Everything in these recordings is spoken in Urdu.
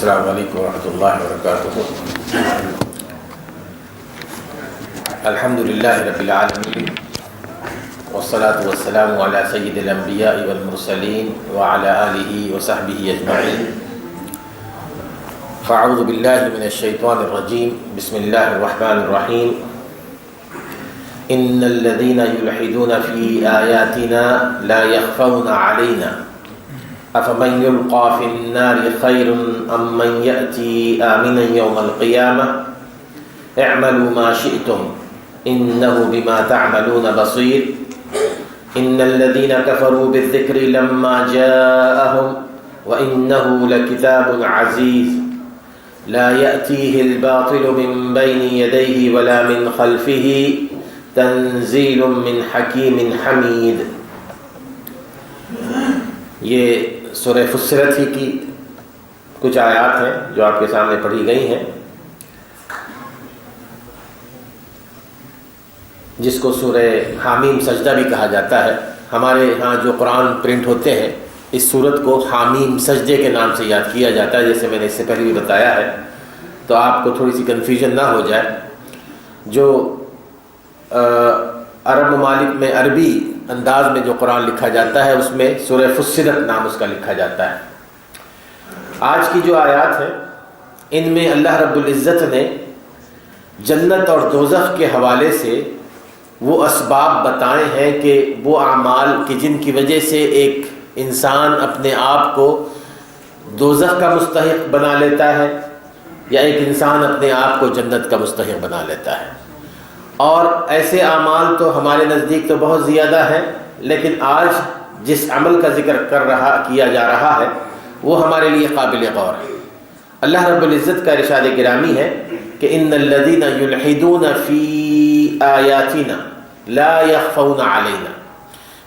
السلام علیکم ورحمۃ اللہ وبرکاتہ۔ الحمدللہ رب العالمین والصلاة والسلام علی سید الانبیاء والمرسلین وعلی آلہ وصحبہ اجمعین۔ فاعوذ باللہ من الشیطان الرجیم، بسم اللہ الرحمن الرحیم۔ ان الذین یلحدون فی آیاتنا لا یخفون علینا افمن یلقى فی النار خیر ام من یأتی آمنا یوم القیامہ اعملوا ما شئتم انه بما تعملون بصیر۔ ان الذین کفروا بالذکر لما جاءهم وانه لکتاب عزیز لا یأتیہ الباطل من بین یدیہ ولا من خلفہ تنزیل من حکیم حمید۔ یہ سورہ فصلت ہی کی کچھ آیات ہیں جو آپ کے سامنے پڑھی گئی ہیں، جس کو سورہ حامیم سجدہ بھی کہا جاتا ہے۔ ہمارے ہاں جو قرآن پرنٹ ہوتے ہیں اس سورت کو حامیم سجدے کے نام سے یاد کیا جاتا ہے، جیسے میں نے اس سے پہلے بھی بتایا ہے، تو آپ کو تھوڑی سی کنفیوژن نہ ہو جائے۔ جو عرب ممالک میں عربی انداز میں جو قرآن لکھا جاتا ہے اس میں سورہ فصلت نام اس کا لکھا جاتا ہے۔ آج کی جو آیات ہیں ان میں اللہ رب العزت نے جنت اور دوزخ کے حوالے سے وہ اسباب بتائے ہیں کہ وہ اعمال کہ جن کی وجہ سے ایک انسان اپنے آپ کو دوزخ کا مستحق بنا لیتا ہے یا ایک انسان اپنے آپ کو جنت کا مستحق بنا لیتا ہے۔ اور ایسے اعمال تو ہمارے نزدیک تو بہت زیادہ ہیں، لیکن آج جس عمل کا ذکر کیا جا رہا ہے وہ ہمارے لیے قابل غور ہے۔ اللہ رب العزت کا ارشاد گرامی ہے کہ ان الذین یلحدون فی آیاتنا لا یخفون علینا،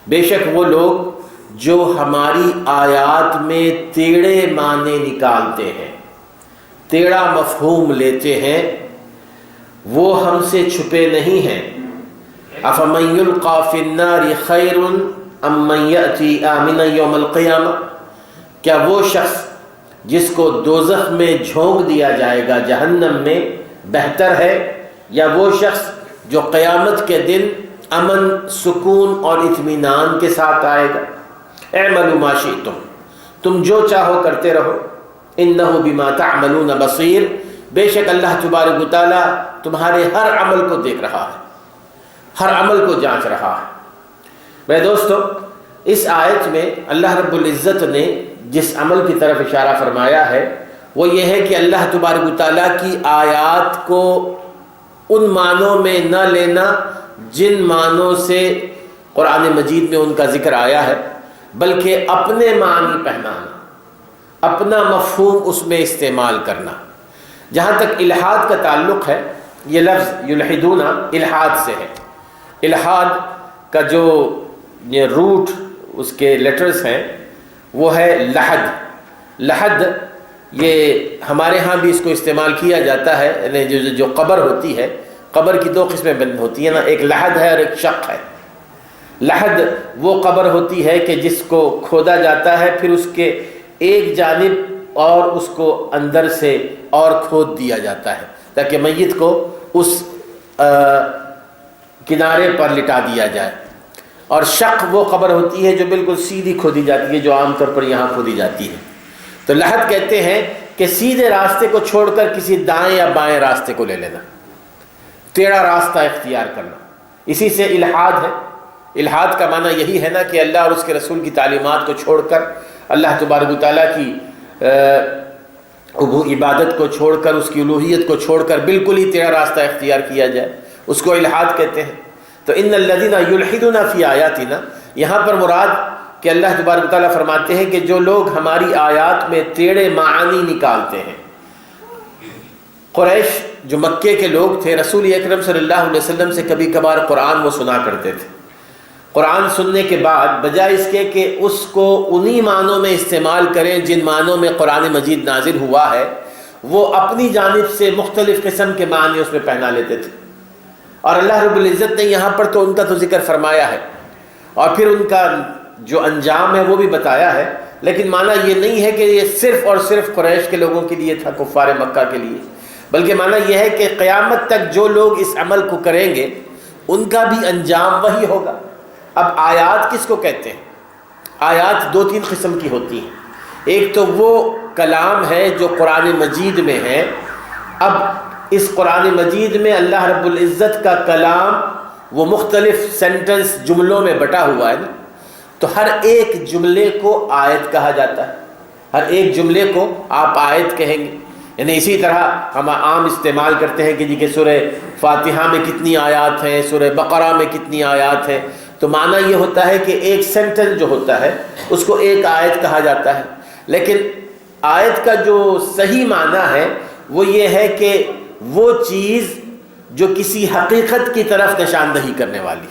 بے شک وہ لوگ جو ہماری آیات میں ٹیڑھے معنی نکالتے ہیں، ٹیڑھا مفہوم لیتے ہیں، وہ ہم سے چھپے نہیں ہیں۔ افمن یلقى فی النار خیر ام من یأتی آمنا یوم القیامہ، کیا وہ شخص جس کو دوزخ میں جھونک دیا جائے گا جہنم میں بہتر ہے، یا وہ شخص جو قیامت کے دن امن سکون اور اطمینان کے ساتھ آئے گا؟ اعملوا ما شئتم، تم جو چاہو کرتے رہو، انہ بما تعملون بصیر، بے شک اللہ تبارک و تعالیٰ تمہارے ہر عمل کو دیکھ رہا ہے، ہر عمل کو جانچ رہا ہے۔ میرے دوستو، اس آیت میں اللہ رب العزت نے جس عمل کی طرف اشارہ فرمایا ہے وہ یہ ہے کہ اللہ تبارک و تعالیٰ کی آیات کو ان معنوں میں نہ لینا جن معنوں سے قرآن مجید میں ان کا ذکر آیا ہے، بلکہ اپنے معنی پہنانا، اپنا مفہوم اس میں استعمال کرنا۔ جہاں تک الحاد کا تعلق ہے، یہ لفظ یلحدون الحاد سے ہے۔ الحاد کا جو یہ روٹ اس کے لیٹرز ہیں وہ ہے لحد۔ لحد یہ ہمارے ہاں بھی اس کو استعمال کیا جاتا ہے، یعنی جو قبر ہوتی ہے، قبر کی دو قسمیں بند ہوتی ہیں نا، ایک لحد ہے اور ایک شق ہے۔ لحد وہ قبر ہوتی ہے کہ جس کو کھودا جاتا ہے، پھر اس کے ایک جانب اور اس کو اندر سے اور کھود دیا جاتا ہے تاکہ میت کو اس کنارے پر لٹا دیا جائے۔ اور شق وہ قبر ہوتی ہے جو بالکل سیدھی کھودی جاتی ہے، جو عام طور پر یہاں کھودی جاتی ہے۔ تو لحد کہتے ہیں کہ سیدھے راستے کو چھوڑ کر کسی دائیں یا بائیں راستے کو لے لینا، ٹیڑھا راستہ اختیار کرنا، اسی سے الحاد ہے۔ الحاد کا معنی یہی ہے نا کہ اللہ اور اس کے رسول کی تعلیمات کو چھوڑ کر، اللہ تبارک و تعالیٰ کی عبادت کو چھوڑ کر، اس کی الوہیت کو چھوڑ کر بالکل ہی ٹیڑھا راستہ اختیار کیا جائے، اس کو الحاد کہتے ہیں۔ تو ان الذین یلحدون فی آیاتنا، یہاں پر مراد کہ اللہ تبارک و تعالیٰ فرماتے ہیں کہ جو لوگ ہماری آیات میں ٹیڑھے معانی نکالتے ہیں۔ قریش جو مکے کے لوگ تھے، رسول اکرم صلی اللہ علیہ وسلم سے کبھی کبھار قرآن وہ سنا کرتے تھے۔ قرآن سننے کے بعد بجائے اس کے کہ اس کو انہی معنوں میں استعمال کریں جن معنوں میں قرآن مجید نازل ہوا ہے، وہ اپنی جانب سے مختلف قسم کے معنی اس میں پہنا لیتے تھے۔ اور اللہ رب العزت نے یہاں پر تو ان کا تو ذکر فرمایا ہے، اور پھر ان کا جو انجام ہے وہ بھی بتایا ہے، لیکن معنی یہ نہیں ہے کہ یہ صرف اور صرف قریش کے لوگوں کے لیے تھا، کفار مکہ کے لیے، بلکہ معنی یہ ہے کہ قیامت تک جو لوگ اس عمل کو کریں گے ان کا بھی انجام وہی ہوگا۔ اب آیات کس کو کہتے ہیں؟ آیات دو تین قسم کی ہوتی ہیں۔ ایک تو وہ کلام ہے جو قرآن مجید میں ہے۔ اب اس قرآن مجید میں اللہ رب العزت کا کلام وہ مختلف سینٹنس جملوں میں بٹا ہوا ہے نا، تو ہر ایک جملے کو آیت کہا جاتا ہے۔ ہر ایک جملے کو آپ آیت کہیں گے، یعنی اسی طرح ہم عام استعمال کرتے ہیں کہ جی کہ سورہ فاتحہ میں کتنی آیات ہیں، سورہ بقرہ میں کتنی آیات ہیں، تو معنی یہ ہوتا ہے کہ ایک سینٹنس جو ہوتا ہے اس کو ایک آیت کہا جاتا ہے۔ لیکن آیت کا جو صحیح معنی ہے وہ یہ ہے کہ وہ چیز جو کسی حقیقت کی طرف نشاندہی کرنے والی،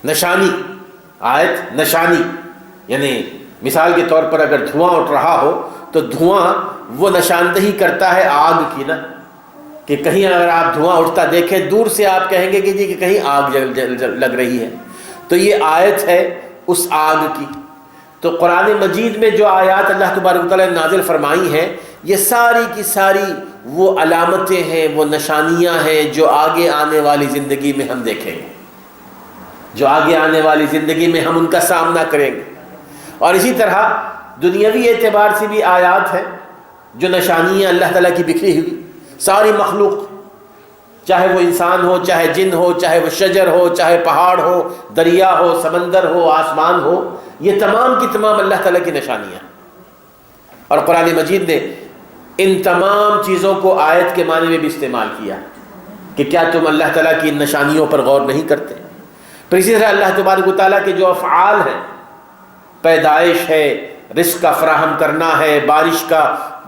نشانی، آیت نشانی، یعنی مثال کے طور پر اگر دھواں اٹھ رہا ہو تو دھواں وہ نشاندہی کرتا ہے آگ کی نا، کہ کہیں اگر آپ دھواں اٹھتا دیکھیں دور سے آپ کہیں گے کہ جی کہ کہیں آگ لگ رہی ہے، تو یہ آیت ہے اس آگ کی۔ تو قرآن مجید میں جو آیات اللہ تبارک و تعالیٰ نے نازل فرمائی ہیں یہ ساری کی ساری وہ علامتیں ہیں، وہ نشانیاں ہیں جو آگے آنے والی زندگی میں ہم دیکھیں گے، جو آگے آنے والی زندگی میں ہم ان کا سامنا کریں گے۔ اور اسی طرح دنیاوی اعتبار سے بھی آیات ہیں جو نشانیاں اللہ تعالیٰ کی بکھری ہوئی، ساری مخلوق، چاہے وہ انسان ہو، چاہے جن ہو، چاہے وہ شجر ہو، چاہے پہاڑ ہو، دریا ہو، سمندر ہو، آسمان ہو، یہ تمام کی تمام اللہ تعالیٰ کی نشانیاں۔ اور قرآن مجید نے ان تمام چیزوں کو آیت کے معنی میں بھی استعمال کیا کہ کیا تم اللہ تعالیٰ کی ان نشانیوں پر غور نہیں کرتے؟ پھر اسی طرح اللہ تبارک و تعالیٰ کے جو افعال ہیں، پیدائش ہے، رزق کا فراہم کرنا ہے، بارش کا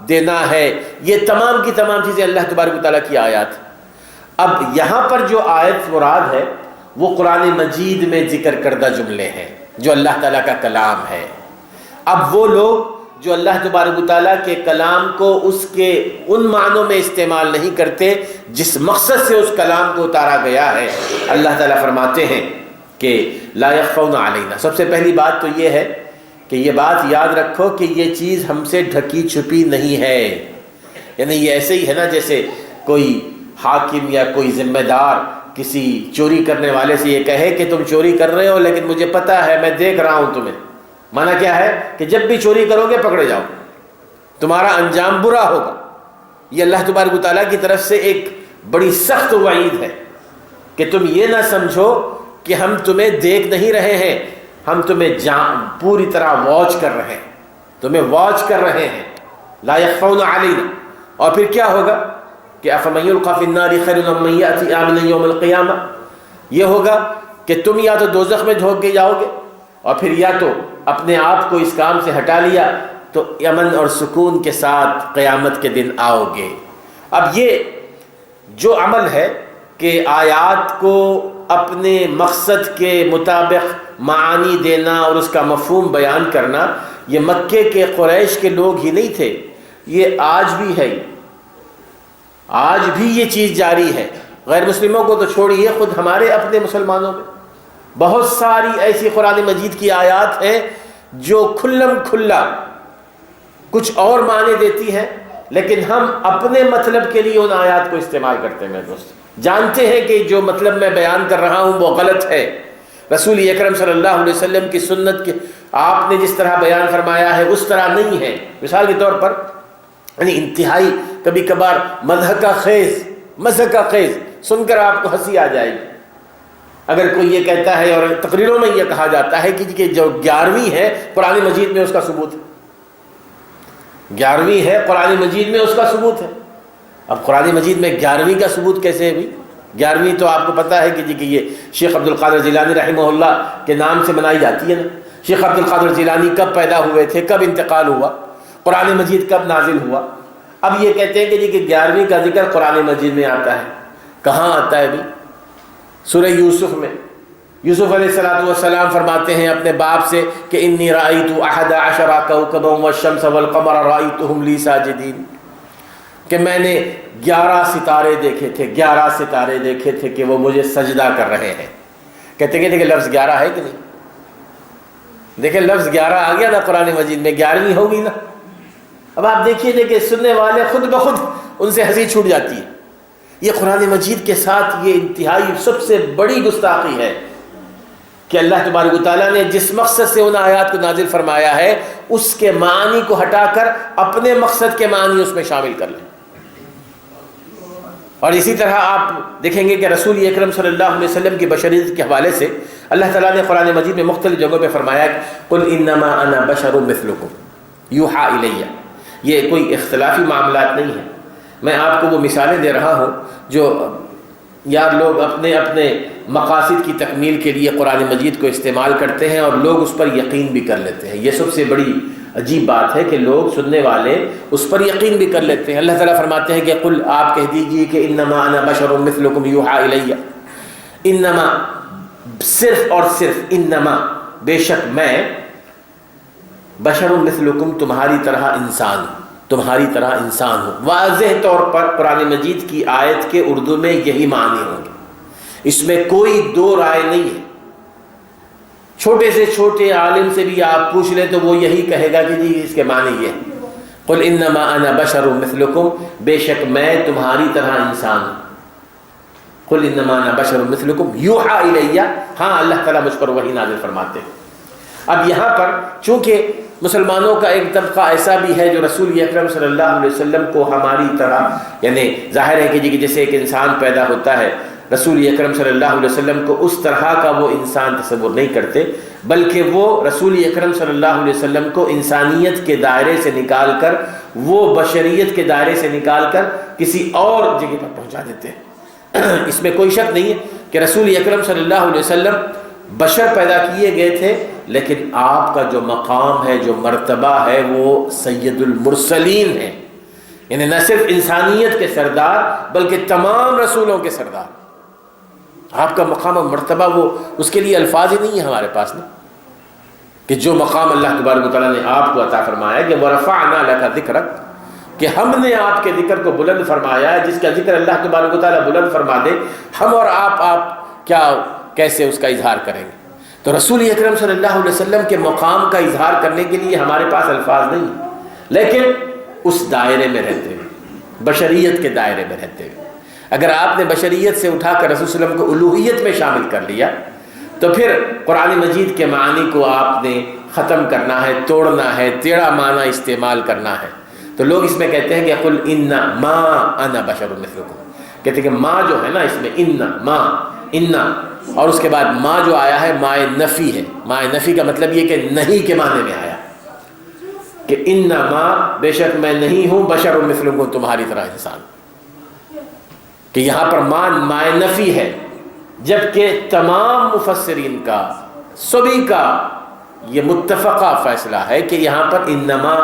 دینا ہے، یہ تمام کی تمام چیزیں اللہ تبارک و تعالیٰ کی آیات ہیں۔ اب یہاں پر جو آیت مراد ہے وہ قرآن مجید میں ذکر کردہ جملے ہیں جو اللہ تعالیٰ کا کلام ہے۔ اب وہ لوگ جو اللہ تبارک و تعالیٰ کے کلام کو اس کے ان معنوں میں استعمال نہیں کرتے جس مقصد سے اس کلام کو اتارا گیا ہے، اللہ تعالیٰ فرماتے ہیں کہ لا یخفون علینا۔ سب سے پہلی بات تو یہ ہے کہ یہ بات یاد رکھو کہ یہ چیز ہم سے ڈھکی چھپی نہیں ہے، یعنی یہ ایسے ہی ہے نا جیسے کوئی حاکم یا کوئی ذمہ دار کسی چوری کرنے والے سے یہ کہے کہ تم چوری کر رہے ہو لیکن مجھے پتہ ہے، میں دیکھ رہا ہوں تمہیں۔ معنی کیا ہے کہ جب بھی چوری کرو گے پکڑے جاؤ، تمہارا انجام برا ہوگا۔ یہ اللہ تبارک و تعالیٰ کی طرف سے ایک بڑی سخت وعید ہے کہ تم یہ نہ سمجھو کہ ہم تمہیں دیکھ نہیں رہے ہیں، ہم تمہیں پوری طرح واچ کر رہے ہیں، تمہیں واچ کر رہے ہیں۔ لا یخفون علینا۔ اور پھر کیا ہوگا کہ افمن یلقی فی النار خیر من یأتی آمنا یوم القیامہ، یہ ہوگا کہ تم یا تو دوزخ میں جھونک کے جاؤ گے اور پھر یا تو اپنے آپ کو اس کام سے ہٹا لیا تو امن اور سکون کے ساتھ قیامت کے دن آؤ گے۔ اب یہ جو عمل ہے کہ آیات کو اپنے مقصد کے مطابق معانی دینا اور اس کا مفہوم بیان کرنا، یہ مکے کے قریش کے لوگ ہی نہیں تھے، یہ آج بھی ہے، آج بھی یہ چیز جاری ہے۔ غیر مسلموں کو تو چھوڑیے، خود ہمارے اپنے مسلمانوں میں بہت ساری ایسی قرآن مجید کی آیات ہیں جو کھلم کھلا کچھ اور معنی دیتی ہیں، لیکن ہم اپنے مطلب کے لیے ان آیات کو استعمال کرتے ہیں۔ میرے دوست جانتے ہیں کہ جو مطلب میں بیان کر رہا ہوں وہ غلط ہے، رسول اکرم صلی اللہ علیہ وسلم کی سنت کے آپ نے جس طرح بیان فرمایا ہے اس طرح نہیں ہے۔ مثال کے طور پر یعنی انتہائی کبھی کبھار مذہب کا خیز سن کر آپ کو ہنسی آ جائے گی اگر کوئی یہ کہتا ہے، اور تقریروں میں یہ کہا جاتا ہے کہ جو 11ویں ہے قرآن مجید میں اس کا ثبوت ہے، 11ویں ہے قرآن مجید میں اس کا ثبوت ہے۔ اب قرآن مجید میں 11ویں کا ثبوت کیسے ہے بھی؟ 11ویں تو آپ کو پتہ ہے کہ یہ شیخ عبد القادر جیلانی رحمہ اللہ کے نام سے منائی جاتی ہے نا۔ شیخ عبد القادر جیلانی کب پیدا ہوئے تھے، کب انتقال ہوا، قرآن مجید کب نازل ہوا؟ اب یہ کہتے ہیں کہ 11ویں کا ذکر قرآن مجید میں آتا ہے۔ کہاں آتا ہے بھی؟ سورہ یوسف میں یوسف علیہ السلام فرماتے ہیں اپنے باپ سے کہ انی رأیت 11 کوكبا والشمس والقمر رأیتهم لی ساجدین، کہ میں نے 11 ستارے دیکھے تھے، 11 ستارے دیکھے تھے کہ وہ مجھے سجدہ کر رہے ہیں۔ کہتے ہیں کہ لفظ 11 ہے کہ نہیں؟ دیکھیں لفظ 11 آ گیا نا قرآن مجید میں، 11ویں ہوگی نا۔ اب آپ دیکھیے کہ سننے والے خود بخود ان سے ہنسی چھوٹ جاتی ہے۔ یہ قرآن مجید کے ساتھ یہ انتہائی سب سے بڑی گستاخی ہے کہ اللہ تبارک و تعالیٰ نے جس مقصد سے ان آیات کو نازل فرمایا ہے اس کے معنی کو ہٹا کر اپنے مقصد کے معنی اس میں شامل کر لیں۔ اور اسی طرح آپ دیکھیں گے کہ رسول اکرم صلی اللہ علیہ وسلم کی بشریت کے حوالے سے اللہ تعالیٰ نے قرآن مجید میں مختلف جگہوں پہ فرمایا کہ قل انما انا بشر مثلکم یوحی الی۔ یہ کوئی اختلافی معاملات نہیں ہے، میں آپ کو وہ مثالیں دے رہا ہوں جو یار لوگ اپنے اپنے مقاصد کی تکمیل کے لیے قرآن مجید کو استعمال کرتے ہیں اور لوگ اس پر یقین بھی کر لیتے ہیں۔ یہ سب سے بڑی عجیب بات ہے کہ لوگ سننے والے اس پر یقین بھی کر لیتے ہیں۔ اللہ تعالیٰ فرماتے ہیں کہ قل آپ کہہ دیجئے کہ انما انا بشر مثلکم یوحی الی، انما صرف اور صرف انما بے شک میں بشر مثلکم تمہاری طرح انسان ہوں، تمہاری طرح انسان ہوں۔ واضح طور پر قرآن مجید کی آیت کے اردو میں یہی معنی ہوں گے، اس میں کوئی دو رائے نہیں ہے۔ چھوٹے سے چھوٹے عالم سے بھی آپ پوچھ لیں تو وہ یہی کہے گا کہ جی اس کے معنی یہ ہے، قل انما انا بشر مثلکم، بے شک میں تمہاری طرح انسان ہوں۔ قل انما انا بشر مثلکم یوحی الی، ہاں اللہ تعالیٰ مجھ پر وحی نازل فرماتے ہیں۔ اب یہاں پر چونکہ مسلمانوں کا ایک طبقہ ایسا بھی ہے جو رسول اکرم صلی اللہ علیہ وسلم کو ہماری طرح، یعنی ظاہر ہے کہ جیسے ایک انسان پیدا ہوتا ہے رسول اکرم صلی اللہ علیہ وسلم کو اس طرح کا وہ انسان تصور نہیں کرتے، بلکہ وہ رسول اکرم صلی اللہ علیہ وسلم کو انسانیت کے دائرے سے نکال کر، وہ بشریت کے دائرے سے نکال کر کسی اور جگہ پر پہنچا دیتے ہیں۔ اس میں کوئی شک نہیں ہے کہ رسول اکرم صلی اللہ علیہ وسلم بشر پیدا کیے گئے تھے، لیکن آپ کا جو مقام ہے، جو مرتبہ ہے، وہ سید المرسلین ہے، یعنی نہ صرف انسانیت کے سردار بلکہ تمام رسولوں کے سردار۔ آپ کا مقام و مرتبہ وہ اس کے لیے الفاظ ہی نہیں ہے ہمارے پاس نا، کہ جو مقام اللہ تبارک و تعالیٰ نے آپ کو عطا فرمایا کہ وَرَفَعْنَا لَكَ ذِكْرَكَ، کہ ہم نے آپ کے ذکر کو بلند فرمایا ہے۔ جس کا ذکر اللہ تبارک و تعالیٰ بلند فرما دے، ہم اور آپ کیا کیسے اس کا اظہار کریں گے؟ تو رسول اکرم صلی اللہ علیہ وسلم کے مقام کا اظہار کرنے کے لیے ہمارے پاس الفاظ نہیں ہیں، لیکن اس دائرے میں رہتے ہوئے، بشریت کے دائرے میں رہتے ہوئے اگر آپ نے بشریت سے اٹھا کر رسول صلی اللہ علیہ وسلم کو الوہیت میں شامل کر لیا تو پھر قرآن مجید کے معنی کو آپ نے ختم کرنا ہے، توڑنا ہے، ٹیڑھا معنی استعمال کرنا ہے۔ تو لوگ اس میں کہتے ہیں کہ قل انما انا بشر مثلکم، کہتے ہیں کہ ما جو ہے نا اس میں انما، انا اور اس کے بعد ما جو آیا ہے مائے نفی ہے۔ مائے نفی کا مطلب یہ کہ نہیں کے معنی میں آیا، کہ انما بے شک میں نہیں ہوں بشر مثلکم تمہاری طرح انسان، کہ یہاں پر مائے نفی ہے، جبکہ تمام مفسرین کا سبھی کا یہ متفقہ فیصلہ ہے کہ یہاں پر انما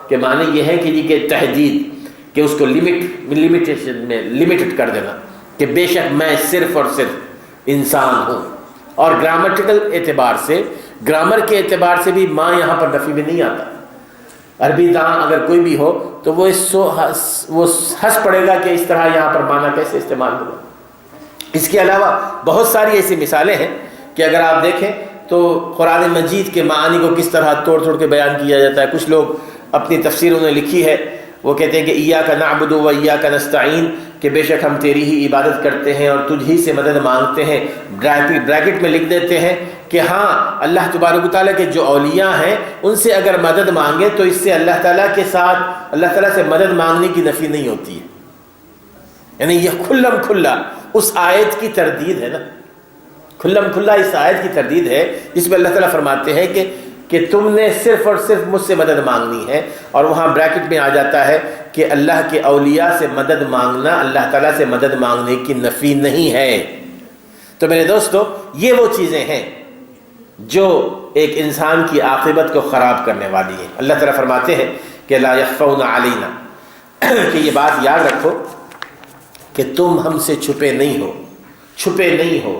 کے معنی یہ ہے کہ جی کہ تحدید، کہ اس کو لمیٹیشن میں لمیٹڈ کر دینا، کہ بے شک میں صرف اور صرف انسان ہوں۔ اور گرامرٹیکل اعتبار سے، گرامر کے اعتبار سے بھی ماں یہاں پر نفی میں نہیں آتا۔ عربی داں اگر کوئی بھی ہو تو وہ ہنس پڑے گا کہ اس طرح یہاں پر معنی کیسے استعمال ہوگا۔ اس کے علاوہ بہت ساری ایسی مثالیں ہیں کہ اگر آپ دیکھیں تو قرآن مجید کے معانی کو کس طرح توڑ کے بیان کیا جاتا ہے۔ کچھ لوگ اپنی تفسیروں نے لکھی ہے، وہ کہتے ہیں کہ ایاک نعبد و ایاک نستعین، کہ بے شک ہم تیری ہی عبادت کرتے ہیں اور تجھ ہی سے مدد مانگتے ہیں۔ بریکٹ میں لکھ دیتے ہیں کہ ہاں اللہ تبارک و تعالیٰ کے جو اولیاء ہیں ان سے اگر مدد مانگے تو اس سے اللہ تعالیٰ کے ساتھ اللہ تعالیٰ سے مدد مانگنے کی نفی نہیں ہوتی ہے، یعنی یہ کھلم کھلا اس آیت کی تردید ہے نا، کھلم کھلا اس آیت کی تردید ہے جس میں اللہ تعالیٰ فرماتے ہیں کہ تم نے صرف اور صرف مجھ سے مدد مانگنی ہے، اور وہاں بریکٹ میں آ جاتا ہے کہ اللہ کے اولیاء سے مدد مانگنا اللہ تعالیٰ سے مدد مانگنے کی نفی نہیں ہے۔ تو میرے دوستو یہ وہ چیزیں ہیں جو ایک انسان کی عاقبت کو خراب کرنے والی ہیں۔ اللہ تعالیٰ فرماتے ہیں کہ لا یخفون علینا، کہ یہ بات یاد رکھو کہ تم ہم سے چھپے نہیں ہو،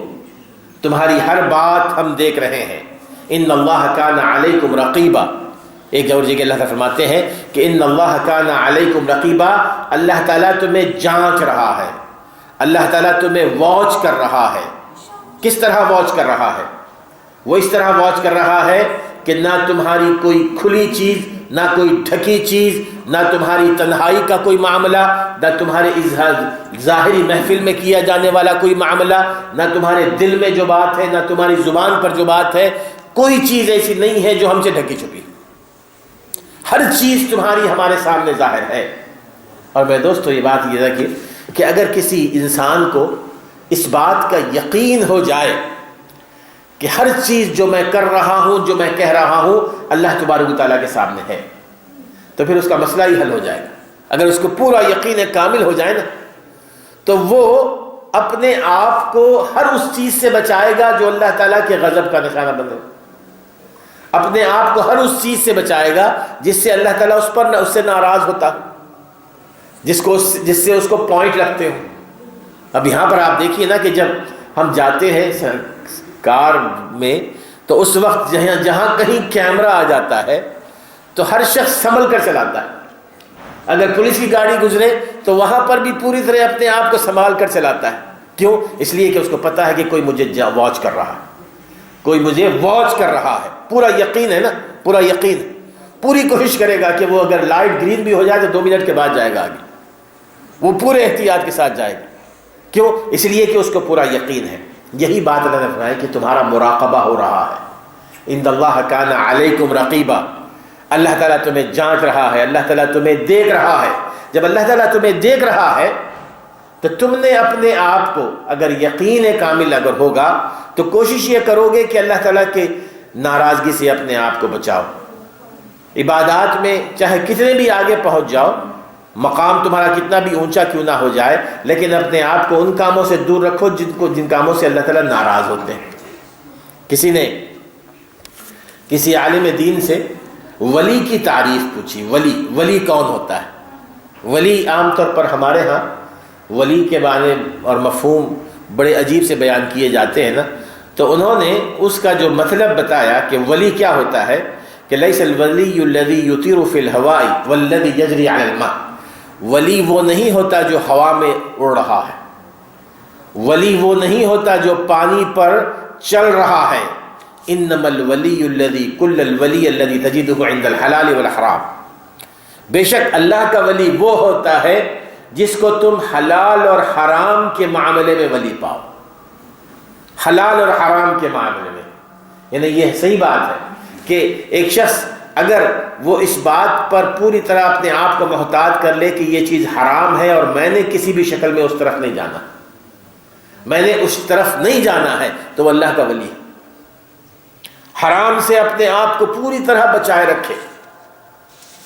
تمہاری ہر بات ہم دیکھ رہے ہیں۔ ان اللہ کان علیکم رقیبا، ایک اور جگہ اللہ تعالیٰ فرماتے ہیں کہ ان اللہ کان علیکم رقیبا، اللہ تعالیٰ تمہیں جانچ رہا ہے، اللہ تعالیٰ تمہیں واچ کر رہا ہے۔ کس طرح واچ کر رہا ہے؟ وہ اس طرح واچ کر رہا ہے کہ نہ تمہاری کوئی کھلی چیز، نہ کوئی ڈھکی چیز، نہ تمہاری تنہائی کا کوئی معاملہ، نہ تمہارے ظاہری محفل میں کیا جانے والا کوئی معاملہ، نہ تمہارے دل میں جو بات ہے، نہ تمہاری زبان پر جو بات ہے، کوئی چیز ایسی نہیں ہے جو ہم سے ڈھکی چھپی۔ ہر چیز تمہاری ہمارے سامنے ظاہر ہے۔ اور میرے دوستو یہ بات یہ ہے کہ اگر کسی انسان کو اس بات کا یقین ہو جائے کہ ہر چیز جو میں کر رہا ہوں، جو میں کہہ رہا ہوں، اللہ تبارک و تعالیٰ کے سامنے ہے، تو پھر اس کا مسئلہ ہی حل ہو جائے گا۔ اگر اس کو پورا یقین کامل ہو جائے نا، تو وہ اپنے آپ کو ہر اس چیز سے بچائے گا جو اللہ تعالیٰ کے غضب کا نشانہ بنے، اپنے آپ کو ہر اس چیز سے بچائے گا جس سے اللہ تعالیٰ اس سے ناراض ہوتا، جس سے اس کو پوائنٹ رکھتے ہو۔ اب یہاں پر آپ دیکھیے نا کہ جب ہم جاتے ہیں کار میں، تو اس وقت جہاں کہیں کیمرہ آ جاتا ہے تو ہر شخص سنبھل کر چلاتا ہے۔ اگر پولیس کی گاڑی گزرے تو وہاں پر بھی پوری طرح اپنے آپ کو سنبھال کر چلاتا ہے۔ کیوں؟ اس لیے کہ اس کو پتا ہے کہ کوئی مجھے واچ کر رہا ہے، کوئی مجھے واچ کر رہا ہے۔ پورا یقین ہے نا، پورا یقین، پوری کوشش کرے گا کہ وہ اگر لائٹ گرین بھی ہو جائے تو 2 منٹ کے بعد جائے گا آگے، وہ پورے احتیاط کے ساتھ جائے گا۔ کیوں؟ اس لیے کہ اس کو پورا یقین ہے۔ یہی بات اللہ نے فرمایا کہ تمہارا مراقبہ ہو رہا ہے۔ ان اللہ کان علیکم رقیبا، اللہ تعالیٰ تمہیں جانچ رہا ہے، اللہ تعالیٰ تمہیں دیکھ رہا ہے۔ جب اللہ تعالیٰ تمہیں دیکھ رہا ہے تو تم نے اپنے آپ کو، اگر یقین کامل اگر ہوگا تو کوشش یہ کرو گے کہ اللہ تعالیٰ کے ناراضگی سے اپنے آپ کو بچاؤ۔ عبادات میں چاہے کتنے بھی آگے پہنچ جاؤ، مقام تمہارا کتنا بھی اونچا کیوں نہ ہو جائے، لیکن اپنے آپ کو ان کاموں سے دور رکھو جن کاموں سے اللہ تعالیٰ ناراض ہوتے ہیں۔ کسی نے کسی عالم دین سے ولی کی تعریف پوچھی، ولی کون ہوتا ہے؟ ولی عام طور پر ہمارے ہاں ولی کے معنی اور مفہوم بڑے عجیب سے بیان کیے جاتے ہیں نا، تو انہوں نے اس کا جو مطلب بتایا کہ ولی کیا ہوتا ہے، کہ لیس الولی الذی یطیر فی الہواء والذی یجری علی الماء، ولی وہ نہیں ہوتا جو ہوا میں اڑ رہا ہے، ولی وہ نہیں ہوتا جو پانی پر چل رہا ہے، انما الولی الذی کل الولی الذی تجدہ عند الحلال والحرام، بے شک اللہ کا ولی وہ ہوتا ہے جس کو تم حلال اور حرام کے معاملے میں ولی پاؤ، حلال اور حرام کے معاملے میں۔ یعنی یہ صحیح بات ہے کہ ایک شخص اگر وہ اس بات پر پوری طرح اپنے آپ کو محتاط کر لے کہ یہ چیز حرام ہے اور میں نے کسی بھی شکل میں اس طرف نہیں جانا، میں نے اس طرف نہیں جانا ہے، تو وہ اللہ کا ولی ہے۔ حرام سے اپنے آپ کو پوری طرح بچائے رکھے،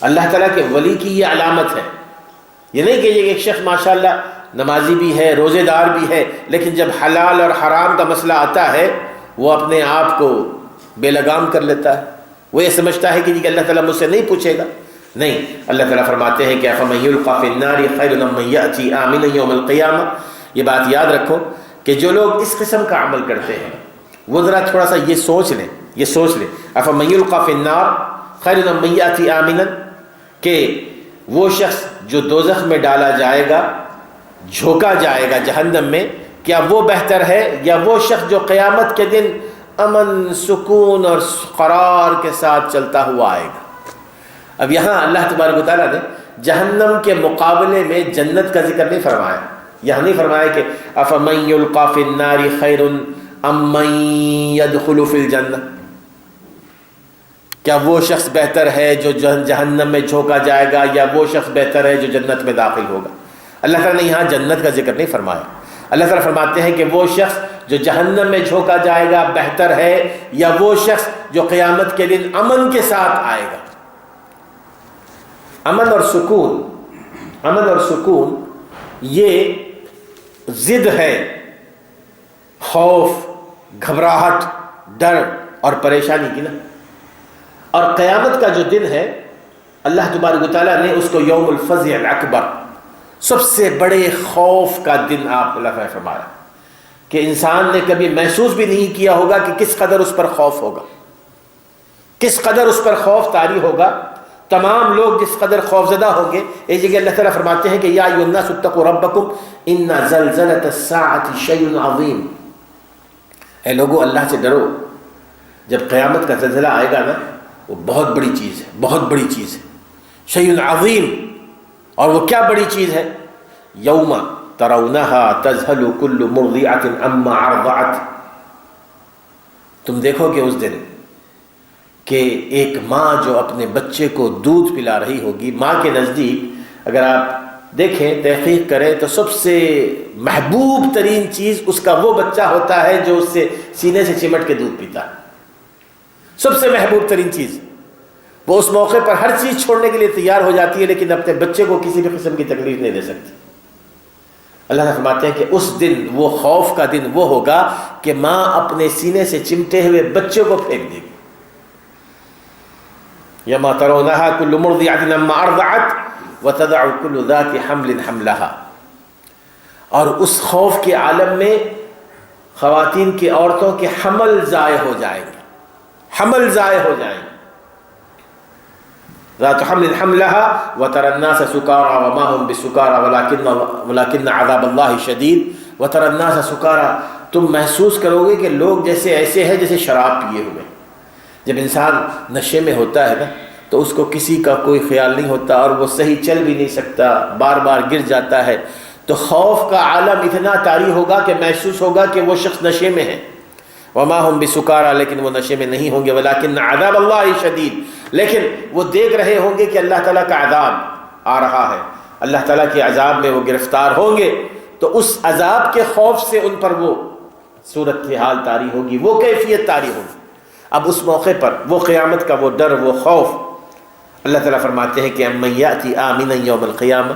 اللہ تعالیٰ کے ولی کی یہ علامت ہے۔ یہ نہیں کہ ایک شخص ماشاءاللہ نمازی بھی ہے، روزے دار بھی ہے، لیکن جب حلال اور حرام کا مسئلہ آتا ہے وہ اپنے آپ کو بے لگام کر لیتا ہے، وہ یہ سمجھتا ہے کہ اللہ تعالیٰ مجھ سے نہیں پوچھے گا۔ نہیں، اللہ تعالیٰ فرماتے ہیں کہ أَفَمَن يُلْقَىٰ فِي النَّارِ خَيْرٌ مَّن يَأْتِي آمِنًا يَوْمَ الْقِيَامَةِ۔ یہ بات یاد رکھو کہ جو لوگ اس قسم کا عمل کرتے ہیں وہ ذرا تھوڑا سا یہ سوچ لیں أَفَمَن يُلْقَىٰ فِي النَّارِ خَيْرٌ مَّن يَأْتِي آمِنًا، کہ وہ شخص جو دوزخ میں ڈالا جائے گا، جھونکا جائے گا جہنم میں، کیا وہ بہتر ہے یا وہ شخص جو قیامت کے دن امن، سکون اور قرار کے ساتھ چلتا ہوا آئے گا؟ اب یہاں اللہ تبارک و تعالیٰ نے جہنم کے مقابلے میں جنت کا ذکر نہیں فرمایا، یہاں نہیں فرمایا کہ أَفَمَن يُلْقَىٰ فِي النَّارِ خَيْرٌ أَم مَّن يَدْخُلُ فِي الْجَنَّةِ، کیا وہ شخص بہتر ہے جو جہنم میں جھونکا جائے گا یا وہ شخص بہتر ہے جو جنت میں داخل ہوگا؟ اللہ تعالیٰ نے یہاں جنت کا ذکر نہیں فرمایا۔ اللہ تعالیٰ فرماتے ہیں کہ وہ شخص جو جہنم میں جھونکا جائے گا بہتر ہے یا وہ شخص جو قیامت کے دن امن کے ساتھ آئے گا۔ امن اور سکون یہ ضد ہے خوف، گھبراہٹ، ڈر اور پریشانی کی نا۔ اور قیامت کا جو دن ہے اللہ تبارک و تعالیٰ نے اس کو یوم الفزع الاکبر، سب سے بڑے خوف کا دن آپ اللہ نے فرمایا کہ انسان نے کبھی محسوس بھی نہیں کیا ہوگا کہ کس قدر اس پر خوف ہوگا، کس قدر اس پر خوف طاری ہوگا۔ تمام لوگ جس قدر خوف زدہ ہوں گے۔ ایک جگہ اللہ تعالیٰ فرماتے ہیں کہ یا ایھا الناس اتقوا ربکم ان زلزلۃ الساعۃ شیء عظیم، اے لوگو اللہ سے ڈرو، جب قیامت کا زلزلہ آئے گا نا، وہ بہت بڑی چیز ہے، بہت بڑی چیز ہے، شیء عظیم۔ اور وہ کیا بڑی چیز ہے؟ یوم ترونہا تذہل کل مرضعۃ عما ارضعت، تم دیکھو کہ اس دن کہ ایک ماں جو اپنے بچے کو دودھ پلا رہی ہوگی، ماں کے نزدیک اگر آپ دیکھیں، تحقیق کریں تو سب سے محبوب ترین چیز اس کا وہ بچہ ہوتا ہے جو اس سے سینے سے چمٹ کے دودھ پیتا ہے، سب سے محبوب ترین چیز۔ وہ اس موقع پر ہر چیز چھوڑنے کے لیے تیار ہو جاتی ہے، لیکن اپنے بچے کو کسی بھی قسم کی تکلیف نہیں دے سکتی۔ اللہ تعالیٰ فرماتے ہیں کہ اس دن، وہ خوف کا دن وہ ہوگا کہ ماں اپنے سینے سے چمٹے ہوئے بچے کو پھینک دے گی۔ یوم ترونہا کل مرضعۃ عما ارضعت وتضع کل ذات حمل حملہا، اور اس خوف کے عالم میں خواتین کی، عورتوں کے حمل ضائع ہو جائیں گے، حمل ضائع ہو جائیں گے۔ ذات حمل حملها وترى الناس سكارى وما هم بسكارى ولكن عذاب الله شديد وترى الناس سكارى، تم محسوس کرو گے کہ لوگ جیسے ایسے ہیں جیسے شراب پیے ہوئے۔ جب انسان نشے میں ہوتا ہے نا تو اس کو کسی کا کوئی خیال نہیں ہوتا، اور وہ صحیح چل بھی نہیں سکتا، بار بار گر جاتا ہے، تو خوف کا عالم اتنا طاری ہوگا کہ محسوس ہوگا کہ وہ شخص نشے میں ہے۔ وما هم بسکارى، لیکن وہ نشے میں نہیں ہوں گے، ولکن عذاب اللہ شدید، لیکن وہ دیکھ رہے ہوں گے کہ اللہ تعالیٰ کا عذاب آ رہا ہے، اللہ تعالیٰ کے عذاب میں وہ گرفتار ہوں گے، تو اس عذاب کے خوف سے ان پر وہ صورت حال طاری ہوگی، وہ کیفیت طاری ہوگی۔ اب اس موقع پر وہ قیامت کا وہ ڈر، وہ خوف، اللہ تعالیٰ فرماتے ہیں کہ امن یأتی آمنا یوم القیامہ،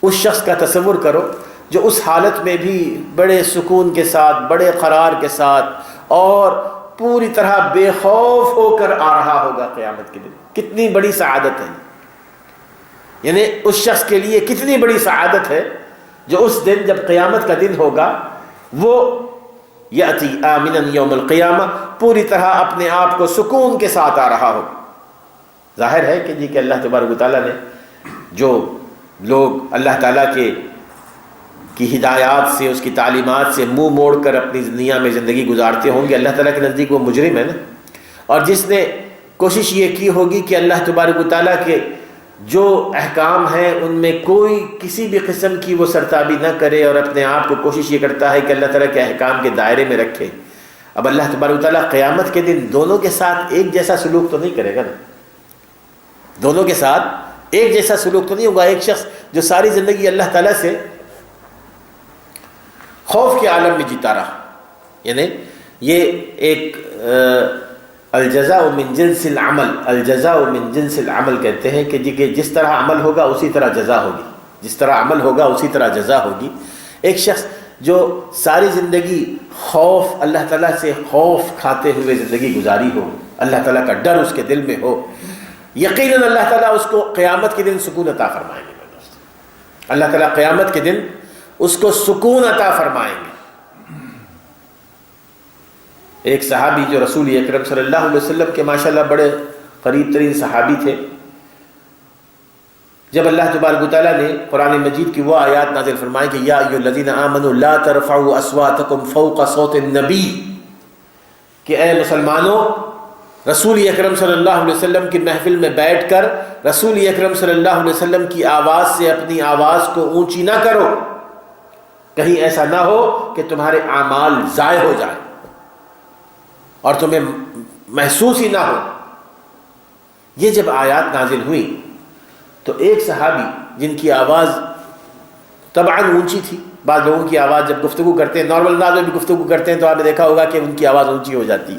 اس شخص کا تصور کرو جو اس حالت میں بھی بڑے سکون کے ساتھ، بڑے قرار کے ساتھ اور پوری طرح بے خوف ہو کر آ رہا ہوگا قیامت کے دن۔ کتنی بڑی سعادت ہے، یعنی اس شخص کے لیے کتنی بڑی سعادت ہے جو اس دن، جب قیامت کا دن ہوگا، وہ یأتی آمنا یوم القیامہ، پوری طرح اپنے آپ کو سکون کے ساتھ آ رہا ہوگا۔ ظاہر ہے کہ اللہ تبارک و تعالیٰ نے، جو لوگ اللہ تعالیٰ کی ہدایات سے، اس کی تعلیمات سے منہ موڑ کر اپنی دنیا میں زندگی گزارتے ہوں گے، اللہ تعالیٰ کے نزدیک وہ مجرم ہے نا۔ اور جس نے کوشش یہ کی ہوگی کہ اللہ تبارک و تعالیٰ کے جو احکام ہیں ان میں کوئی کسی بھی قسم کی وہ سرتابی نہ کرے، اور اپنے آپ کو کوشش یہ کرتا ہے کہ اللہ تعالیٰ کے احکام کے دائرے میں رکھے، اب اللہ تبارک و تعالیٰ قیامت کے دن دونوں کے ساتھ ایک جیسا سلوک تو نہیں کرے گا نا، دونوں کے ساتھ ایک جیسا سلوک تو نہیں ہوگا۔ ایک شخص جو ساری زندگی اللہ تعالیٰ سے خوف کے عالم میں جیتا رہا، یعنی یہ ایک الجزاء من جنس العمل، الجزاء من جنس العمل کہتے ہیں کہ جس طرح عمل ہوگا اسی طرح جزا ہوگی، جس طرح عمل ہوگا اسی طرح جزا ہوگی۔ ایک شخص جو ساری زندگی خوف، اللہ تعالیٰ سے خوف کھاتے ہوئے زندگی گزاری ہو، اللہ تعالیٰ کا ڈر اس کے دل میں ہو، یقیناً اللہ تعالیٰ اس کو قیامت کے دن سکون عطا فرمائیں گے۔ اللہ تعالیٰ قیامت کے دن اس کو سکون عطا فرمائیں گے۔ ایک صحابی جو رسول اکرم صلی اللہ علیہ وسلم کے ماشاءاللہ بڑے قریب ترین صحابی تھے، جب اللہ تبارک و تعالیٰ نے قرآن مجید کی وہ آیات نازل فرمائی کہ یا ایھا الذین آمنوا لا ترفعوا اصواتکم فوق صوت النبی، کہ اے مسلمانوں، رسول اکرم صلی اللہ علیہ وسلم کی محفل میں بیٹھ کر رسول اکرم صلی اللہ علیہ وسلم کی آواز سے اپنی آواز کو اونچی نہ کرو، کہیں ایسا نہ ہو کہ تمہارے اعمال ضائع ہو جائیں اور تمہیں محسوس ہی نہ ہو۔ یہ جب آیات نازل ہوئی تو ایک صحابی جن کی آواز طبعاً اونچی تھی، بعض لوگوں کی آواز جب گفتگو کرتے ہیں، نارمل انداز میں بھی گفتگو کرتے ہیں تو آپ نے دیکھا ہوگا کہ ان کی آواز اونچی ہو جاتی ہے،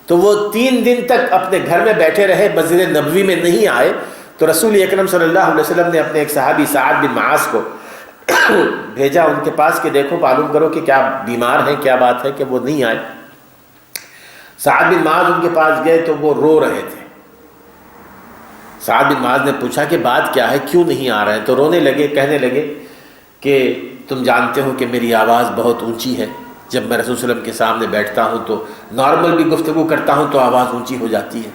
تو وہ 3 دن تک اپنے گھر میں بیٹھے رہے، مسجد نبوی میں نہیں آئے، تو رسول اکرم صلی اللہ علیہ وسلم نے اپنے ایک صحابی سعد بن معاذ کو بھیجا ان کے پاس کہ دیکھو معلوم کرو کہ کیا بیمار ہیں، کیا بات ہے کہ وہ نہیں آئے۔ سعد بن معاذ ان کے پاس گئے تو وہ رو رہے تھے۔ سعد بن معاذ نے پوچھا کہ بات کیا ہے، کیوں نہیں آ رہے ہیں؟ تو رونے لگے، کہنے لگے کہ تم جانتے ہو کہ میری آواز بہت اونچی ہے، جب میں رسول صلی اللہ علیہ وسلم کے سامنے بیٹھتا ہوں تو نارمل بھی گفتگو کرتا ہوں تو آواز اونچی ہو جاتی ہے،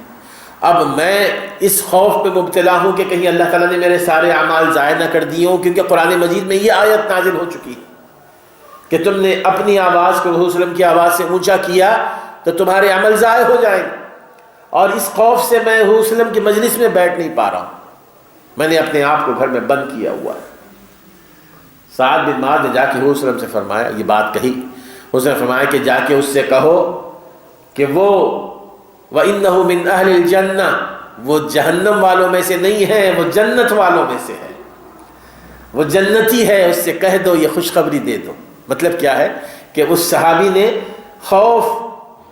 اب میں اس خوف پہ مبتلا ہوں کہ کہیں اللہ تعالیٰ نے میرے سارے اعمال ضائع نہ کر دیے ہوں، کیونکہ قرآن مجید میں یہ آیت نازل ہو چکی ہے کہ تم نے اپنی آواز کو رسول صلی اللہ علیہ وسلم کی آواز سے اونچا کیا تو تمہارے عمل ضائع ہو جائیں گے، اور اس خوف سے میں حضور صلی اللہ علیہ وسلم کی مجلس میں بیٹھ نہیں پا رہا ہوں، میں نے اپنے آپ کو گھر میں بند کیا ہوا ہے۔ سعد بن معاذ نے جا کے حضور صلی اللہ علیہ وسلم سے فرمایا، یہ بات کہی، حضور صلی اللہ علیہ وسلم نے فرمایا کہ جا کے اس سے کہو کہ وہ وَإِنَّهُ مِنْ أَهْلِ الْجَنَّةِ، وہ جہنم والوں میں سے نہیں ہے، وہ جنت والوں میں سے ہے، وہ جنتی ہے، اس سے کہہ دو، یہ خوشخبری دے دو۔ مطلب کیا ہے کہ اس صحابی نے خوف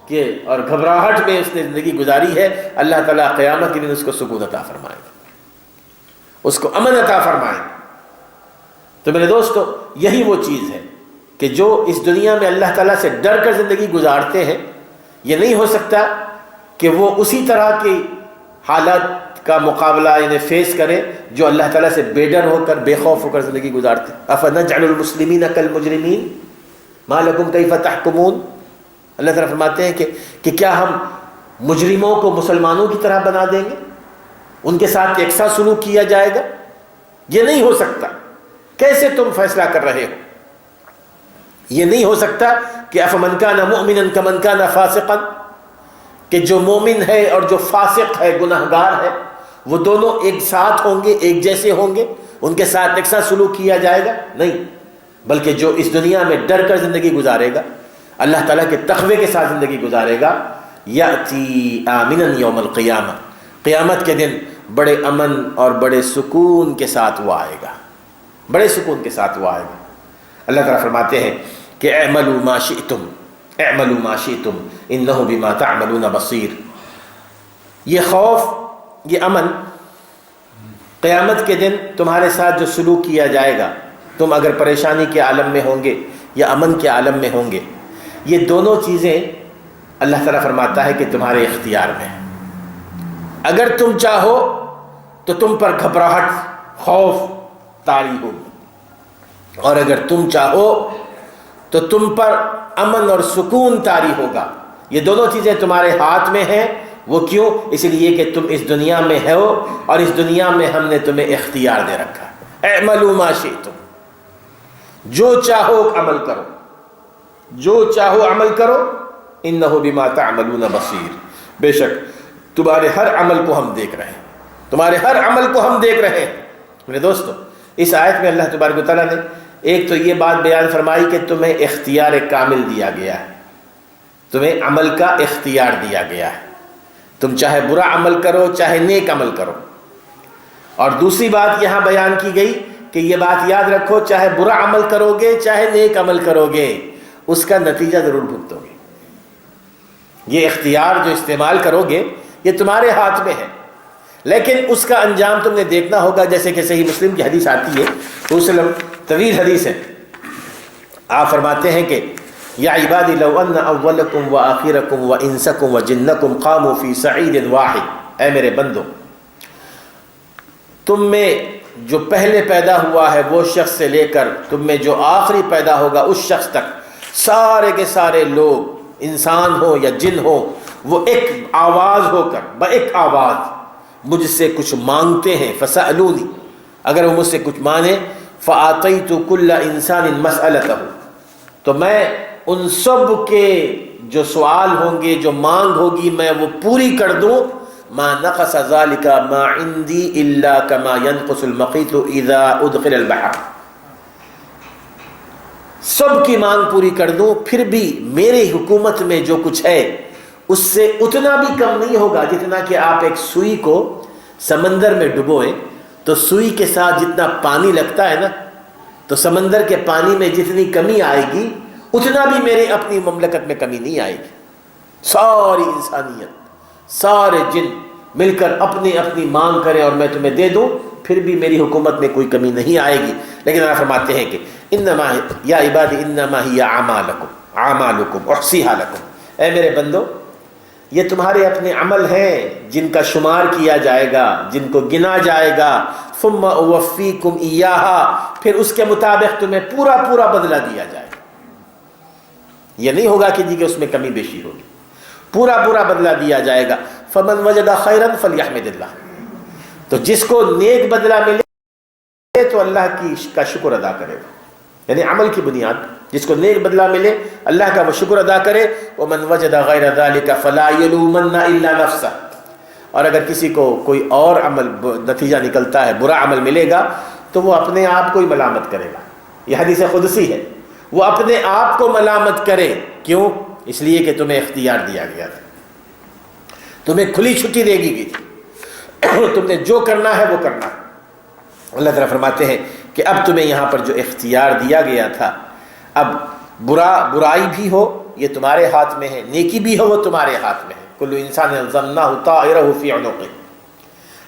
کے اور گھبراہٹ میں اس نے زندگی گزاری ہے، اللہ تعالیٰ قیامت کے دن اس کو سکون عطا فرمائے گا، اس کو امن عطا فرمائے گا۔ تو میرے دوستو، یہی وہ چیز ہے کہ جو اس دنیا میں اللہ تعالیٰ سے ڈر کر زندگی گزارتے ہیں، یہ نہیں ہو سکتا کہ وہ اسی طرح کی حالات کا مقابلہ انہیں فیس کرے جو اللہ تعالیٰ سے بے ڈر ہو کر، بے خوف ہو کر زندگی گزارتے ہیں۔ أَفَنَجْعَلُ الْمُسْلِمِينَ كَالْمُجْرِمِينَ مَا لَكُمْ كَيْفَ تَحْكُمُونَ۔ اللہ تعالیٰ فرماتے ہیں کہ کیا ہم مجرموں کو مسلمانوں کی طرح بنا دیں گے، ان کے ساتھ یکساں سلوک کیا جائے گا؟ یہ نہیں ہو سکتا۔ کیسے تم فیصلہ کر رہے ہو؟ یہ نہیں ہو سکتا کہ أَفَمَنْ كَانَ مُؤْمِنًا كَمَنْ كَانَ فَاسِقًا، کہ جو مومن ہے اور جو فاسق ہے، گناہگار ہے، وہ دونوں ایک ساتھ ہوں گے، ایک جیسے ہوں گے، ان کے ساتھ یکساں سلوک کیا جائے گا؟ نہیں، بلکہ جو اس دنیا میں ڈر کر زندگی گزارے گا، اللہ تعالیٰ کے تقوی کے ساتھ زندگی گزارے گا، یأتی آمنا یوم القیامہ، قیامت کے دن بڑے امن اور بڑے سکون کے ساتھ وہ آئے گا، بڑے سکون کے ساتھ وہ آئے گا۔ اللہ تعالیٰ فرماتے ہیں کہ اعملوا ما شئتم، اعملوا ما شئتم انہ بما تعملون بصیر۔ یہ خوف، یہ امن، قیامت کے دن تمہارے ساتھ جو سلوک کیا جائے گا، تم اگر پریشانی کے عالم میں ہوں گے یا امن کے عالم میں ہوں گے، یہ دونوں چیزیں اللہ تعالیٰ فرماتا ہے کہ تمہارے اختیار میں ہے۔ اگر تم چاہو تو تم پر گھبراہٹ، خوف طاری ہوگی، اور اگر تم چاہو تو تم پر امن اور سکون طاری ہوگا۔ یہ دونوں چیزیں تمہارے ہاتھ میں ہیں۔ وہ کیوں؟ اس لیے کہ تم اس دنیا میں ہو، اور اس دنیا میں ہم نے تمہیں اختیار دے رکھا ہے۔ اعملوا ما شئتم، جو چاہو عمل کرو، جو چاہو عمل کرو، انہ بما تعملون بصیر، بے شک تمہارے ہر عمل کو ہم دیکھ رہے ہیں، تمہارے ہر عمل کو ہم دیکھ رہے ہیں۔ میرے دوستو، اس آیت میں اللہ تبارک و تعالیٰ نے ایک تو یہ بات بیان فرمائی کہ تمہیں اختیار کامل دیا گیا ہے، تمہیں عمل کا اختیار دیا گیا ہے، تم چاہے برا عمل کرو چاہے نیک عمل کرو۔ اور دوسری بات یہاں بیان کی گئی کہ یہ بات یاد رکھو، چاہے برا عمل کرو گے چاہے نیک عمل کرو گے، اس کا نتیجہ ضرور بھگتو گے۔ یہ اختیار جو استعمال کرو گے یہ تمہارے ہاتھ میں ہے، لیکن اس کا انجام تم نے دیکھنا ہوگا۔ جیسے کہ صحیح مسلم کی حدیث آتی ہے، وسلم طویل حدیث ہے، آپ فرماتے ہیں کہ یا عبادی لو ان اولکم و آخرکم و انسکم و جنکم قاموا فی صعید واحد، اے میرے بندو، تم میں جو پہلے پیدا ہوا ہے وہ شخص سے لے کر تم میں جو آخری پیدا ہوگا اس شخص تک، سارے کے سارے لوگ، انسان ہو یا جن ہو، وہ ایک آواز ہو کر، ایک آواز مجھ سے کچھ مانگتے ہیں، فسألونی، اگر وہ مجھ سے کچھ مانگے، فآتیت کل انسان مسألتہ، تو میں ان سب کے جو سوال ہوں گے، جو مانگ ہوگی، میں وہ پوری کر دوں۔ ما نقص ذلك ما عندي الا كما ينقص المخيط اذا ادخل البحر، سب کی مانگ پوری کر دوں، پھر بھی میری حکومت میں جو کچھ ہے اس سے اتنا بھی کم نہیں ہوگا جتنا کہ آپ ایک سوئی کو سمندر میں ڈبوئیں تو سوئی کے ساتھ جتنا پانی لگتا ہے نا، تو سمندر کے پانی میں جتنی کمی آئے گی اتنا بھی میری اپنی مملکت میں کمی نہیں آئے گی۔ ساری انسانیت، سارے جن مل کر اپنی اپنی مانگ کریں اور میں تمہیں دے دوں، پھر بھی میری حکومت میں کوئی کمی نہیں آئے گی۔ لیکن اللہ فرماتے ہیں کہ انما یا عبادی انما ہی اعمالکم احصیھا لکم، اے میرے بندو، یہ تمہارے اپنے عمل ہیں جن کا شمار کیا جائے گا، جن کو گنا جائے گا، ثم اوفیکم ایہا، پھر اس کے مطابق تمہیں پورا پورا بدلہ دیا جائے گا۔ یہ نہیں ہوگا کہ جی کہ اس میں کمی بیشی ہوگی، پورا پورا بدلہ دیا جائے گا۔ فمن وجد خیرا فلیحمد اللہ، تو جس کو نیک بدلہ ملے تو اللہ کا شکر ادا کرے گا، یعنی عمل کی بنیاد جس کو نیک بدلہ ملے اللہ کا وہ شکر ادا کرے. وَمَنْ وَجَدَ غَيْرَ ذَلِكَ فَلَا يَلُومَنَّ إِلَّا نَفْسَهُ. اور اگر کسی کو کوئی اور عمل نتیجہ نکلتا ہے، برا عمل ملے گا، تو وہ اپنے آپ کو ہی ملامت کرے گا. یہ حدیث قدسی ہے، وہ اپنے آپ کو ملامت کرے. کیوں؟ اس لیے کہ تمہیں اختیار دیا گیا تھا، تمہیں کھلی چھٹی دے گی گئی تھی، تم نے جو کرنا ہے وہ کرنا. اللہ تعالیٰ فرماتے ہیں کہ اب تمہیں یہاں پر جو اختیار دیا گیا تھا، اب برائی بھی ہو یہ تمہارے ہاتھ میں ہے، نیکی بھی ہو وہ تمہارے ہاتھ میں ہے. کل انسان الزمناہ طائرہ فی عنقہ.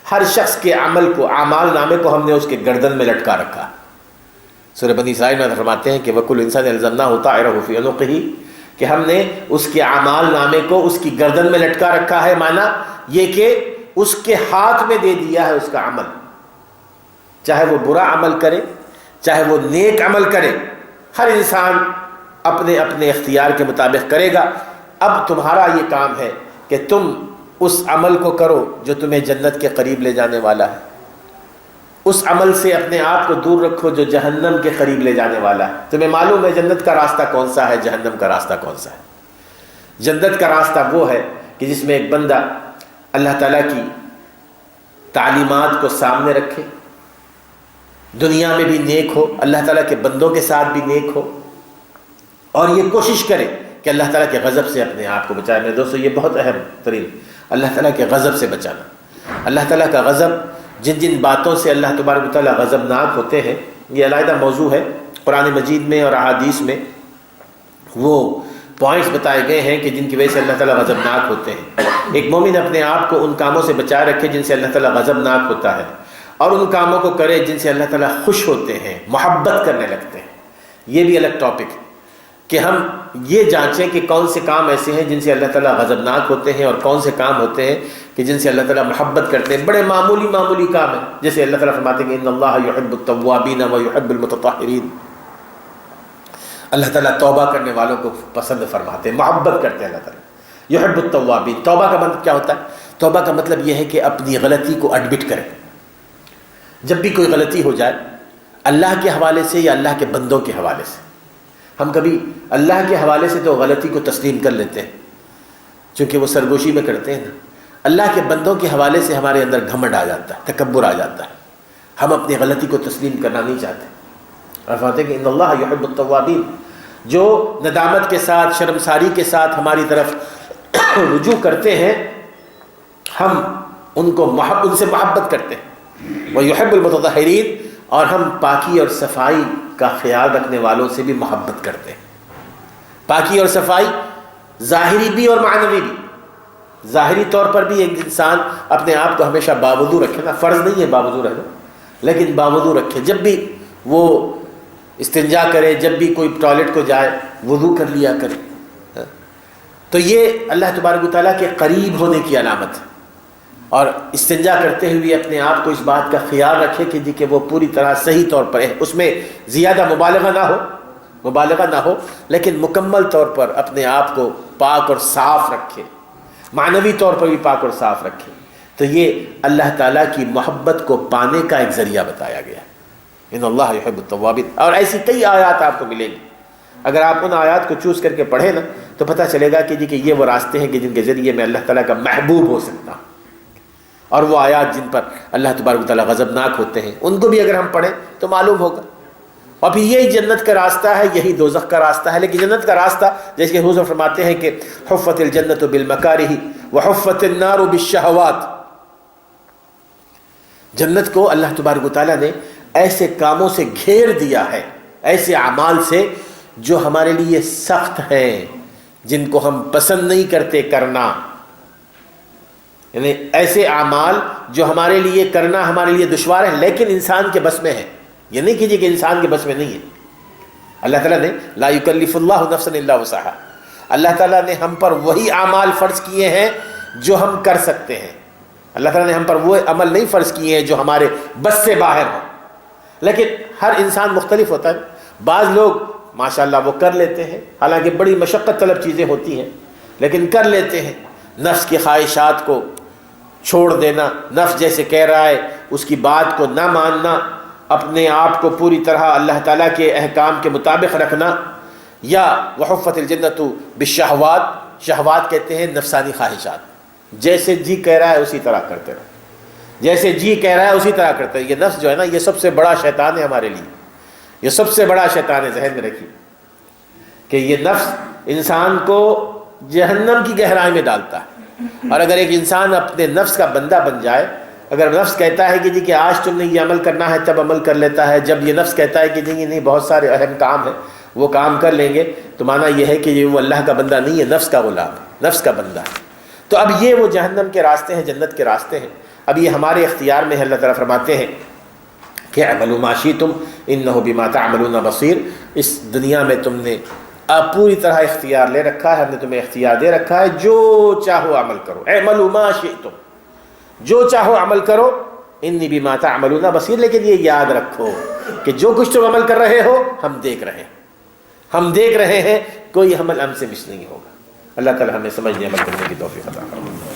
ہر شخص کے عمل کو، اعمال نامے کو ہم نے اس کے گردن میں لٹکا رکھا. سورہ بنی اسرائیل میں فرماتے ہیں کہ وَكُلُّ إِنسَانٍ أَلْزَمْنَاهُ طَائِرَهُ فِي عُنُقِهِ، کہ ہم نے اس کے اعمال نامے کو اس کی گردن میں لٹکا رکھا ہے. معنی یہ کہ اس کے ہاتھ میں دے دیا ہے اس کا عمل، چاہے وہ برا عمل کرے چاہے وہ نیک عمل کرے، ہر انسان اپنے اپنے اختیار کے مطابق کرے گا. اب تمہارا یہ کام ہے کہ تم اس عمل کو کرو جو تمہیں جنت کے قریب لے جانے والا ہے، اس عمل سے اپنے آپ کو دور رکھو جو جہنم کے قریب لے جانے والا ہے. تمہیں معلوم ہے جنت کا راستہ کون سا ہے، جہنم کا راستہ کون سا ہے. جنت کا راستہ وہ ہے کہ جس میں ایک بندہ اللہ تعالیٰ کی تعلیمات کو سامنے رکھے، دنیا میں بھی نیک ہو، اللہ تعالیٰ کے بندوں کے ساتھ بھی نیک ہو، اور یہ کوشش کرے کہ اللہ تعالیٰ کے غضب سے اپنے آپ کو بچائے. میرے دوستو یہ بہت اہم ترین، اللہ تعالیٰ کے غضب سے بچانا. اللہ تعالیٰ کا غضب، جن جن باتوں سے اللہ تبارک و تعالیٰ غضبناک ہوتے ہیں، یہ علیحدہ موضوع ہے. قرآن مجید میں اور احادیث میں وہ پوائنٹس بتائے گئے ہیں کہ جن کی وجہ سے اللہ تعالیٰ غضبناک ہوتے ہیں. ایک مومن اپنے آپ کو ان کاموں سے بچائے رکھے جن سے اللہ تعالیٰ غضبناک ہوتا ہے، اور ان کاموں کو کرے جن سے اللہ تعالیٰ خوش ہوتے ہیں، محبت کرنے لگتے ہیں. یہ بھی الگ ٹاپک ہے کہ ہم یہ جانچیں کہ کون سے کام ایسے ہیں جن سے اللہ تعالیٰ غضبناک ہوتے ہیں اور کون سے کام ہوتے ہیں کہ جن سے اللہ تعالیٰ محبت کرتے ہیں. بڑے معمولی کام ہیں، جیسے اللہ تعالیٰ فرماتے ہیں کہ ان اللہ یحب التوابین ویحب المتطہرین. اللہ تعالیٰ توبہ کرنے والوں کو پسند فرماتے ہیں، محبت کرتے ہیں اللہ تعالیٰ. یحب التوابین، توبہ کا مطلب کیا ہوتا ہے؟ توبہ کا مطلب یہ ہے کہ اپنی غلطی کو ایڈمٹ کریں. جب بھی کوئی غلطی ہو جائے اللہ کے حوالے سے یا اللہ کے بندوں کے حوالے سے، ہم کبھی اللہ کے حوالے سے تو غلطی کو تسلیم کر لیتے ہیں چونکہ وہ سرگوشی میں کرتے ہیں نا. اللہ کے بندوں کے حوالے سے ہمارے اندر گھمنڈ آ جاتا ہے، تکبر آ جاتا ہے، ہم اپنی غلطی کو تسلیم کرنا نہیں چاہتے. اور فرماتے ہیں کہ ان اللہ یحب التوابین، جو ندامت کے ساتھ، شرمساری کے ساتھ ہماری طرف رجوع کرتے ہیں، ہم ان سے محبت کرتے ہیں. ویحب المتطہرین، اور ہم پاکی اور صفائی کا خیال رکھنے والوں سے بھی محبت کرتے ہیں. پاکی اور صفائی ظاہری بھی اور معنوی بھی. ظاہری طور پر بھی ایک انسان اپنے آپ کو ہمیشہ باوضو رکھے نا، فرض نہیں ہے باوضو رہنا، لیکن باوضو رکھے. جب بھی وہ استنجا کرے، جب بھی کوئی ٹوائلٹ کو جائے، وضو کر لیا کرے. تو یہ اللہ تبارک و تعالیٰ کے قریب ہونے کی علامت ہے. اور استنجا کرتے ہوئے اپنے آپ کو اس بات کا خیال رکھے کہ وہ پوری طرح صحیح طور پر ہے، اس میں زیادہ مبالغہ نہ ہو، لیکن مکمل طور پر اپنے آپ کو پاک اور صاف رکھے، معنوی طور پر بھی پاک اور صاف رکھے. تو یہ اللہ تعالیٰ کی محبت کو پانے کا ایک ذریعہ بتایا گیا. ان اللہ یحب التوابین. اور ایسی کئی آیات آپ کو ملیں گی. اگر آپ ان آیات کو چوز کر کے پڑھیں نا تو پتہ چلے گا کہ یہ وہ راستے ہیں کہ جن کے ذریعے میں اللہ تعالیٰ کا محبوب ہو سکتا ہوں. اور وہ آیات جن پر اللہ تبارک و تعالیٰ غضبناک ہوتے ہیں، ان کو بھی اگر ہم پڑھیں تو معلوم ہوگا. اور پھر یہی جنت کا راستہ ہے، یہی دوزخ کا راستہ ہے. لیکن جنت کا راستہ جیسے کہ حضور فرماتے ہیں کہ حفت الجنت بالمکارہ وحفت النار بالشہوات. جنت کو اللہ تبارک و تعالیٰ نے ایسے کاموں سے گھیر دیا ہے، ایسے اعمال سے جو ہمارے لیے سخت ہیں، جن کو ہم پسند نہیں کرتے کرنا. یعنی ایسے اعمال جو ہمارے لیے کرنا ہمارے لیے دشوار ہے لیکن انسان کے بس میں ہے. یہ نہیں کیجیے کہ انسان کے بس میں نہیں ہے. اللہ تعالیٰ نے لا یکلف اللہ نفسا الا وسعہا، اللہ تعالیٰ نے ہم پر وہی اعمال فرض کیے ہیں جو ہم کر سکتے ہیں. اللہ تعالیٰ نے ہم پر وہ عمل نہیں فرض کیے ہیں جو ہمارے بس سے باہر ہوں. لیکن ہر انسان مختلف ہوتا ہے. بعض لوگ ماشاءاللہ وہ کر لیتے ہیں، حالانکہ بڑی مشقت طلب چیزیں ہوتی ہیں لیکن کر لیتے ہیں. نفس کی خواہشات کو چھوڑ دینا، نفس جیسے کہہ رہا ہے اس کی بات کو نہ ماننا، اپنے آپ کو پوری طرح اللہ تعالیٰ کے احکام کے مطابق رکھنا، یا وحفت الجنت بالشہوات، شہوات کہتے ہیں نفسانی خواہشات، جیسے جی کہہ رہا ہے اسی طرح کرتے رہو، جیسے جی کہہ رہا ہے اسی طرح کرتے رہو۔ یہ نفس جو ہے نا، یہ سب سے بڑا شیطان ہے ہمارے لیے، یہ سب سے بڑا شیطان ہے، ذہن میں رکھیے کہ یہ نفس انسان کو جہنم کی گہرائی میں ڈالتا ہے۔ اور اگر ایک انسان اپنے نفس کا بندہ بن جائے، اگر نفس کہتا ہے کہ جی کہ آج تم نے یہ عمل کرنا ہے، تب عمل کر لیتا ہے، جب یہ نفس کہتا ہے کہ جی نہیں بہت سارے اہم کام ہیں وہ کام کر لیں گے، تو معنی یہ ہے کہ یہ وہ اللہ کا بندہ نہیں ہے، نفس کا غلام ہے، نفس کا بندہ ہے۔ تو اب یہ وہ جہنم کے راستے ہیں، جنت کے راستے ہیں، اب یہ ہمارے اختیار میں ہے۔ اللہ تعالیٰ فرماتے ہیں کہ اعملوا ما شئتم انہ بما تعملون بصیر، اس دنیا میں تم نے پوری طرح اختیار لے رکھا ہے، ہم نے تمہیں اختیار دے رکھا ہے، جو چاہو عمل کرو، اعملوا ما شئتم، جو چاہو عمل کرو، انی بما تعملون بصیر، لیکن یہ یاد رکھو کہ جو کچھ تم عمل کر رہے ہو ہم دیکھ رہے ہیں، ہم دیکھ رہے ہیں، کوئی عمل ہم سے مس نہیں ہوگا۔ اللہ تعالی ہمیں سمجھنے عمل کرنے کی توفیق عطا فرمائے۔